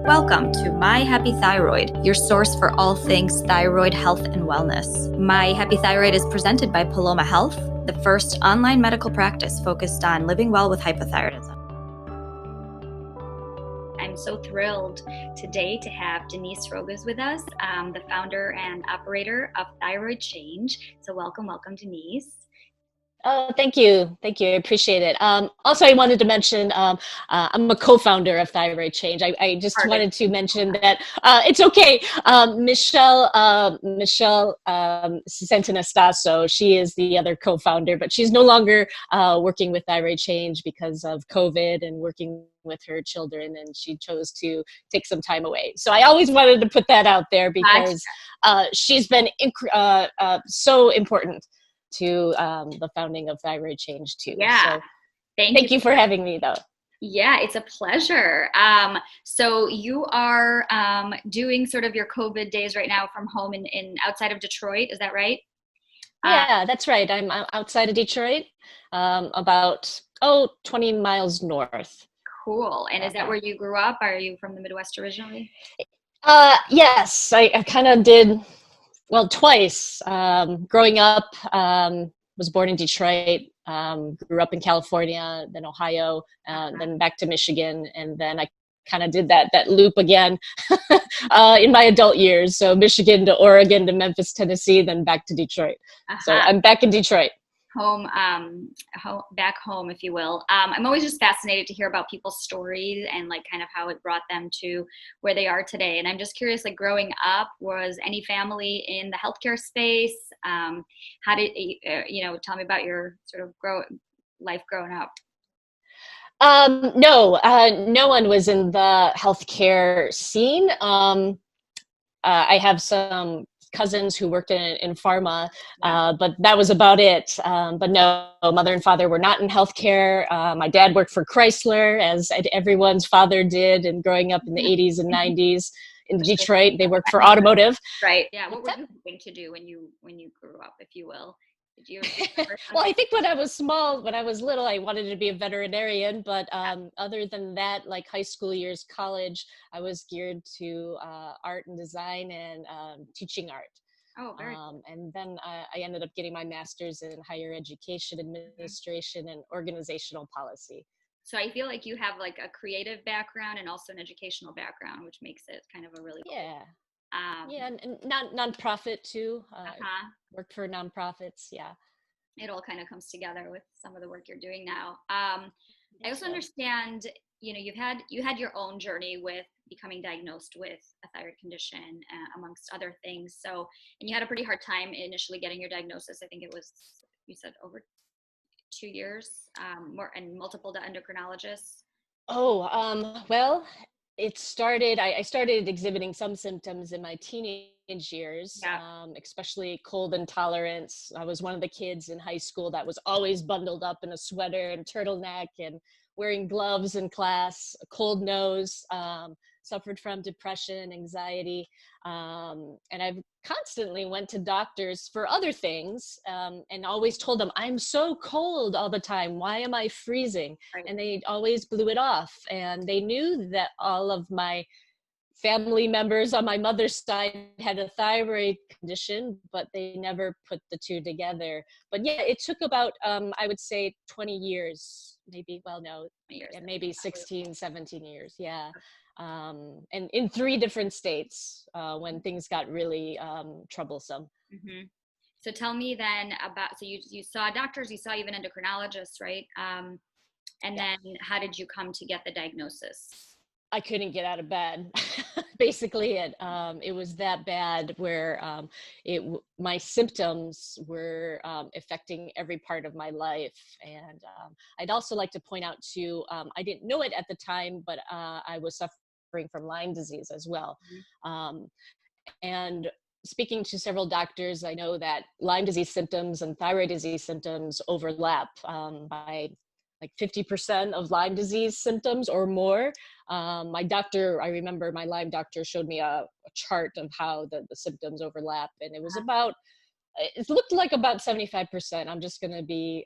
Welcome to My Happy Thyroid, your source for all things thyroid health and wellness. My Happy Thyroid is presented by Paloma Health, the first online medical practice focused on living well with hypothyroidism. I'm so thrilled today to have Denise Roguz with us, the founder and operator of ThyroidChange. So welcome, Denise. Oh, thank you. I appreciate it. Also, I wanted to mention I'm a co-founder of ThyroidChange. I just wanted to mention that it's okay. Michelle Santonastasso, she is the other co-founder, but she's no longer working with ThyroidChange because of COVID and working with her children, and she chose to take some time away. So I always wanted to put that out there because she's been so important to the founding of ThyroidChange too. Yeah. So thank you for having me though. Yeah, it's a pleasure. So you are doing sort of your COVID days right now from home in outside of Detroit. Is that right? Yeah, that's right. I'm outside of Detroit, about 20 miles north. Cool. And is that where you grew up? Are you from the Midwest originally? Yes, I kind of did. Well, twice. Growing up, was born in Detroit, grew up in California, then Ohio, then back to Michigan, and then I kind of did that loop again in my adult years. So Michigan to Oregon to Memphis, Tennessee, then back to Detroit. So I'm back in Detroit. Back home, if you will. I'm always just fascinated to hear about people's stories and like kind of how it brought them to where they are today. And I'm just curious, like growing up, was any family in the healthcare space? How did tell me about your sort of life growing up? No one was in the healthcare scene. I have some cousins who worked in pharma, but that was about it. But no, mother and father were not in healthcare. My dad worked for Chrysler, as everyone's father did, and growing up in the 80s and 90s in Detroit, they worked for automotive. Right. Yeah. What were you hoping to do when you grew up, if you will? Well, I think when I was little, I wanted to be a veterinarian, but other than that, like high school years, college, I was geared to art and design and teaching art. Oh, very cool. And then I ended up getting my master's in higher education administration and organizational policy. So I feel like you have like a creative background and also an educational background, which makes it kind of a really cool. And nonprofit too. Worked for nonprofits. Yeah, it all kind of comes together with some of the work you're doing now. I also understand, you had your own journey with becoming diagnosed with a thyroid condition, amongst other things. So, and you had a pretty hard time initially getting your diagnosis. I think it was, you said, over 2 years, more, and multiple endocrinologists. Well, it started, I started exhibiting some symptoms in my teenage years, especially cold intolerance. I was one of the kids in high school that was always bundled up in a sweater and turtleneck and wearing gloves in class, a cold nose, suffered from depression, anxiety, and I've constantly went to doctors for other things, and always told them, I'm so cold all the time. Why am I freezing? Right. And they always blew it off. And they knew that all of my family members on my mother's side had a thyroid condition, but they never put the two together. But yeah, it took about, I would say 20 years, maybe, well, no, maybe 16, 17 years. Yeah. And in 3 different states, when things got really troublesome. Mm-hmm. So tell me then about, so you saw doctors, you saw even endocrinologists, right? And then how did you come to get the diagnosis? I couldn't get out of bed. Basically, it was that bad where my symptoms were affecting every part of my life. And I'd also like to point out too, I didn't know it at the time, but I was suffering from Lyme disease as well. Mm-hmm. And speaking to several doctors, I know that Lyme disease symptoms and thyroid disease symptoms overlap by like 50% of Lyme disease symptoms or more. My doctor, I remember my Lyme doctor showed me a chart of how the symptoms overlap, and it was about it looked like about 75%. I'm just going to be,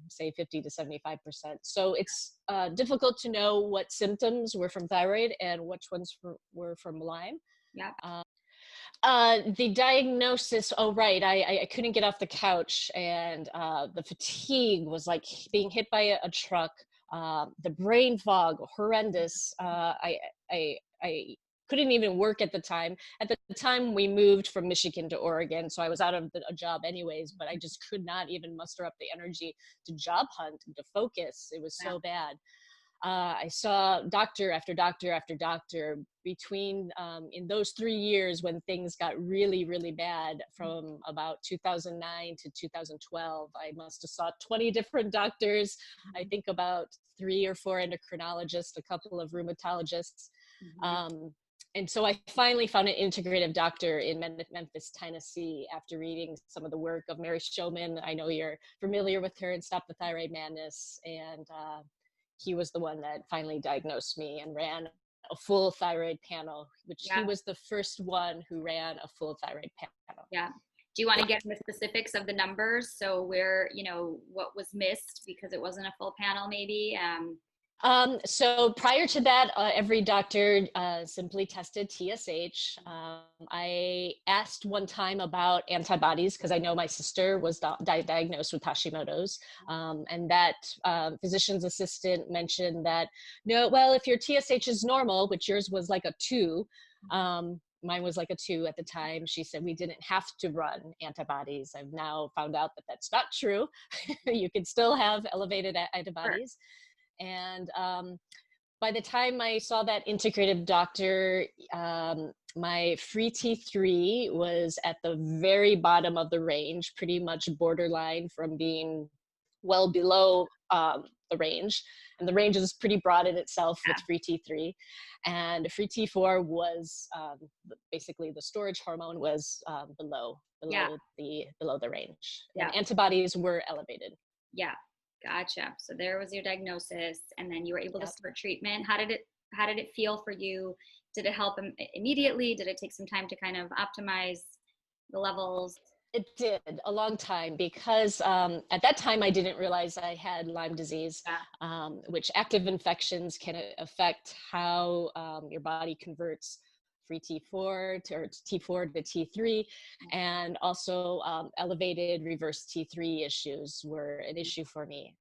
say 50 to 75%. So it's difficult to know what symptoms were from thyroid and which ones were from Lyme. Yeah. The diagnosis, oh, right. I couldn't get off the couch, and the fatigue was like being hit by a truck. The brain fog, horrendous. I couldn't even work at the time. At the time, we moved from Michigan to Oregon, so I was out of a job anyways, but I just could not even muster up the energy to job hunt and to focus. It was so bad. I saw doctor after doctor after doctor between in those 3 years when things got really, really bad, from about 2009 to 2012. I must have saw 20 different doctors. I think about 3 or 4 endocrinologists, a couple of rheumatologists. And so I finally found an integrative doctor in Memphis, Tennessee, after reading some of the work of Mary Showman. I know you're familiar with her, and Stop the Thyroid Madness. And he was the one that finally diagnosed me and ran a full thyroid panel, which he was the first one who ran a full thyroid panel. Yeah. Do you want to get into the specifics of the numbers? So where, what was missed because it wasn't a full panel maybe? So prior to that, every doctor simply tested TSH. I asked one time about antibodies because I know my sister was diagnosed with Hashimoto's, and that physician's assistant mentioned that, no, well, if your TSH is normal, which yours was like a 2, mine was like a 2 at the time. She said we didn't have to run antibodies. I've now found out that that's not true. You can still have elevated antibodies. Sure. And by the time I saw that integrative doctor, my free T3 was at the very bottom of the range, pretty much borderline from being well below the range. And the range is pretty broad in itself with free T3. And free T4 was basically the storage hormone was below the range. Yeah. And antibodies were elevated. Yeah. Gotcha. So there was your diagnosis, and then you were able to start treatment. How did it feel for you? Did it help immediately? Did it take some time to kind of optimize the levels? It did a long time because at that time I didn't realize I had Lyme disease, which active infections can affect how your body converts free T4 to T4 to T3, and also elevated reverse T3 issues were an issue for me.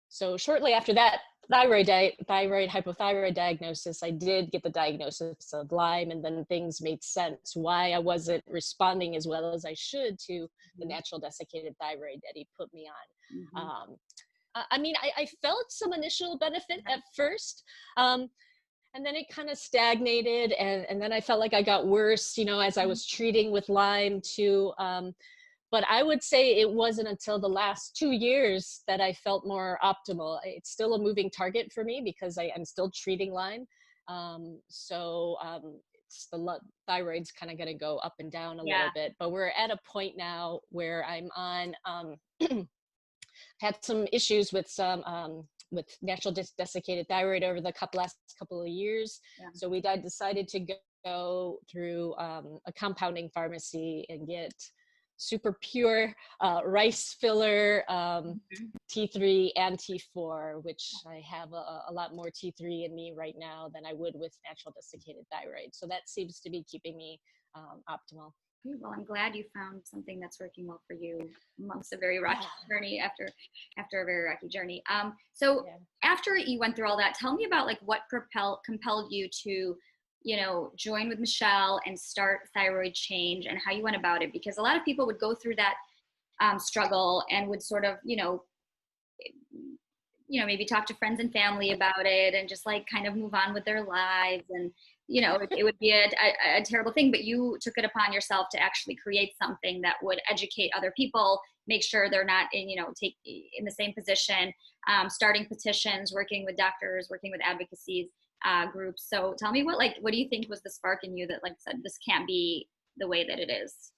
So shortly after that thyroid hypothyroid diagnosis, I did get the diagnosis of Lyme, and then things made sense why I wasn't responding as well as I should to the natural desiccated thyroid that he put me on. I mean, I felt some initial benefit at first. And then it kind of stagnated, and then I felt like I got worse, as I was treating with Lyme too. But I would say it wasn't until the last 2 years that I felt more optimal. It's still a moving target for me because I'm still treating Lyme. So it's the thyroid's kind of going to go up and down a little bit, but we're at a point now where I'm on, had some issues with with natural desiccated thyroid over the last couple of years. So we decided to go through a compounding pharmacy and get super pure rice filler T3 and T4, which I have a lot more T3 in me right now than I would with natural desiccated thyroid. So that seems to be keeping me optimal. Well, I'm glad you found something that's working well for you amongst a very rocky journey after a very rocky journey. So after you went through all that, tell me about like what compelled you to, join with Michelle and start ThyroidChange, and how you went about it, because a lot of people would go through that struggle and would sort of, maybe talk to friends and family about it and just like kind of move on with their lives, and it would be a terrible thing, but you took it upon yourself to actually create something that would educate other people, make sure they're not in the same position, starting petitions, working with doctors, working with advocacy groups. So tell me what do you think was the spark in you that said this can't be the way that it is?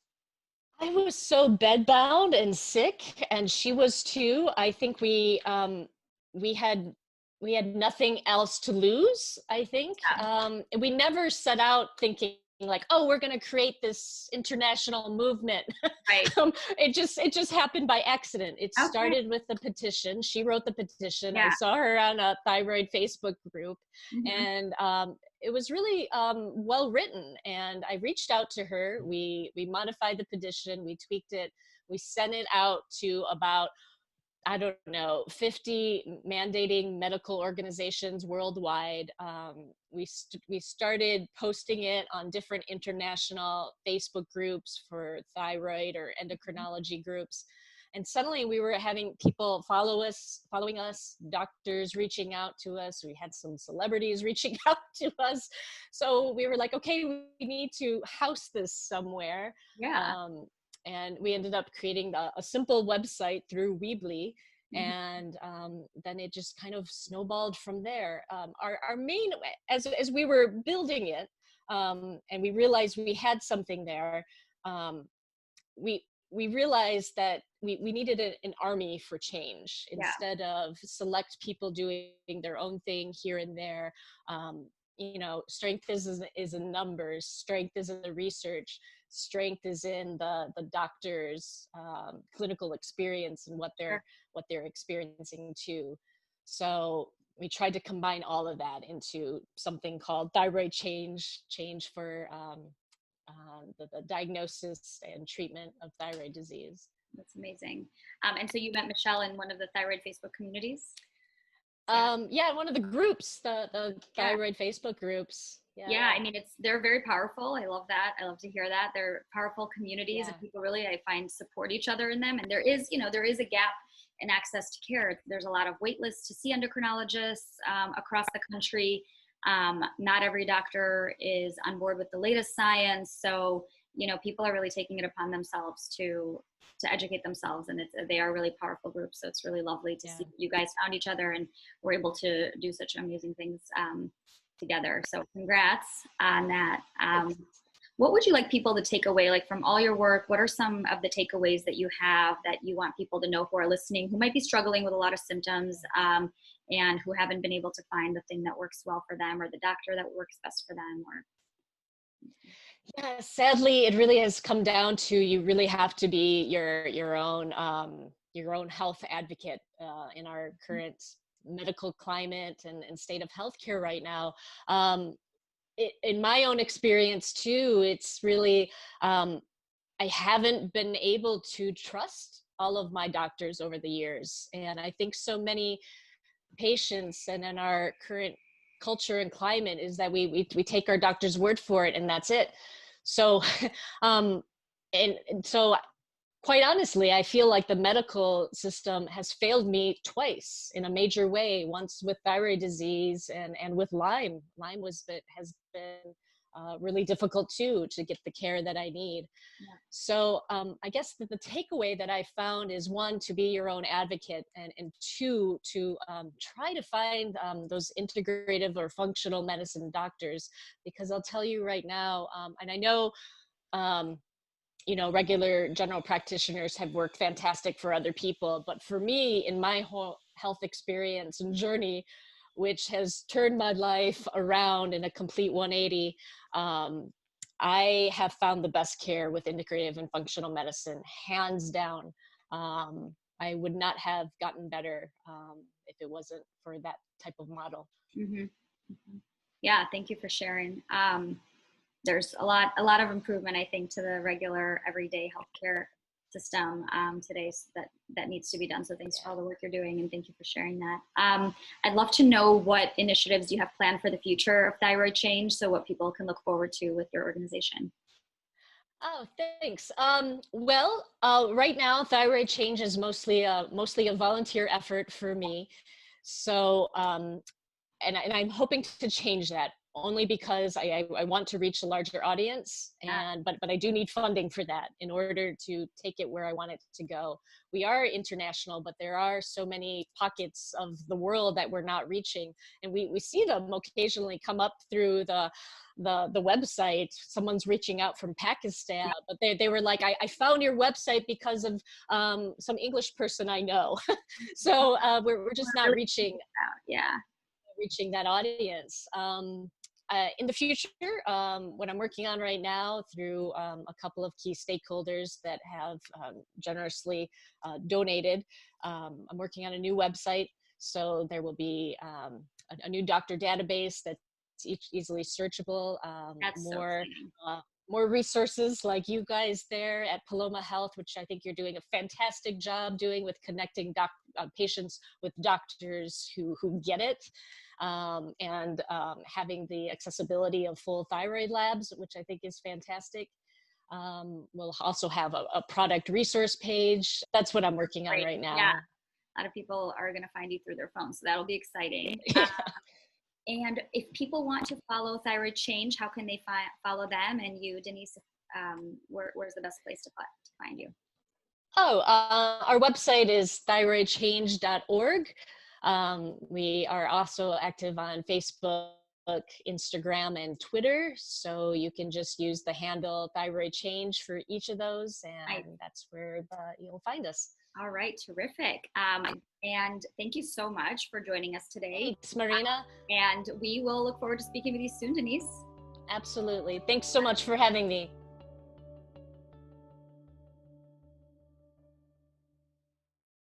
I was so bedbound and sick, and she was too. I think we had nothing else to lose, I think. We never set out thinking like, oh, we're going to create this international movement. Right. It just happened by accident. It Okay. started with the petition. She wrote the petition. Yeah. I saw her on a thyroid Facebook group, Mm-hmm. and it was really well written. And I reached out to her. We modified the petition. We tweaked it. We sent it out to about, I don't know, 50 mandating medical organizations worldwide. We started posting it on different international Facebook groups for thyroid or endocrinology groups. And suddenly we were having people following us, doctors reaching out to us. We had some celebrities reaching out to us. So we were like, okay, we need to house this somewhere. Yeah. And we ended up creating a simple website through Weebly, Mm-hmm. and then it just kind of snowballed from there. Our main, as we were building it, and we realized we had something there, we realized that we needed an army for change. Yeah. Instead of select people doing their own thing here and there. Strength is in numbers, strength is in the research, strength is in the doctor's clinical experience and what they're experiencing too. So we tried to combine all of that into something called ThyroidChange for the diagnosis and treatment of thyroid disease. That's amazing. And so you met Michelle in one of the thyroid Facebook communities? Yeah, one of the groups, the thyroid Facebook groups. Yeah, I mean, they're very powerful. I love that. I love to hear that. They're powerful communities, and people really, I find, support each other in them. And there is a gap in access to care. There's a lot of wait lists to see endocrinologists across the country. Not every doctor is on board with the latest science. So, people are really taking it upon themselves to educate themselves, and they are really powerful groups. So it's really lovely to see you guys found each other and were able to do such amazing things together. So congrats on that. What would you like people to take away, like from all your work? What are some of the takeaways that you have that you want people to know who are listening, who might be struggling with a lot of symptoms and who haven't been able to find the thing that works well for them or the doctor that works best for them? Yeah, sadly, it really has come down to you really have to be your own health advocate in our current medical climate and state of healthcare right now. In my own experience too, it's really I haven't been able to trust all of my doctors over the years, and I think so many patients and in our current culture and climate is that we take our doctor's word for it and that's it. So and so quite honestly, I feel like the medical system has failed me twice in a major way. Once with thyroid disease and with Lyme. Lyme has been really difficult too to get the care that I need. Yeah. So I guess that the takeaway that I found is, one, to be your own advocate, and two, to try to find those integrative or functional medicine doctors, because I'll tell you right now, and I know regular general practitioners have worked fantastic for other people. But for me, in my whole health experience and journey, which has turned my life around in a complete 180, I have found the best care with integrative and functional medicine, hands down. I would not have gotten better if it wasn't for that type of model. Mm-hmm. Mm-hmm. Yeah, thank you for sharing. There's a lot of improvement, I think, to the regular everyday healthcare system today that needs to be done. So thanks for all the work you're doing, and thank you for sharing that. I'd love to know what initiatives you have planned for the future of ThyroidChange, so what people can look forward to with your organization. Oh, thanks. Right now, ThyroidChange is mostly a volunteer effort for me. So, and I'm hoping to change that, only because I want to reach a larger audience, but I do need funding for that in order to take it where I want it to go. We are international, but there are so many pockets of the world that we're not reaching, and we see them occasionally come up through the website. Someone's reaching out from Pakistan, but they were like, I found your website because of some English person I know. So we're just not reaching that audience. in the future, what I'm working on right now through a couple of key stakeholders that have generously donated, I'm working on a new website. So there will be a new doctor database that's easily searchable, That's more so more resources like you guys there at Paloma Health, which I think you're doing a fantastic job doing with connecting patients with doctors who get it, and having the accessibility of full thyroid labs, which I think is fantastic. We'll also have a product resource page. That's what I'm working on right now. Yeah, a lot of people are going to find you through their phone, so that'll be exciting. Yeah. And if people want to follow ThyroidChange, how can they follow them and you, Denise? Where's the best place to find you? Oh, our website is thyroidchange.org. We are also active on Facebook, Instagram, and Twitter. So you can just use the handle ThyroidChange for each of those, and that's where you'll find us. All right, terrific. And thank you so much for joining us today. Thanks, Marina. And we will look forward to speaking with you soon, Denise. Absolutely. Thanks so much for having me.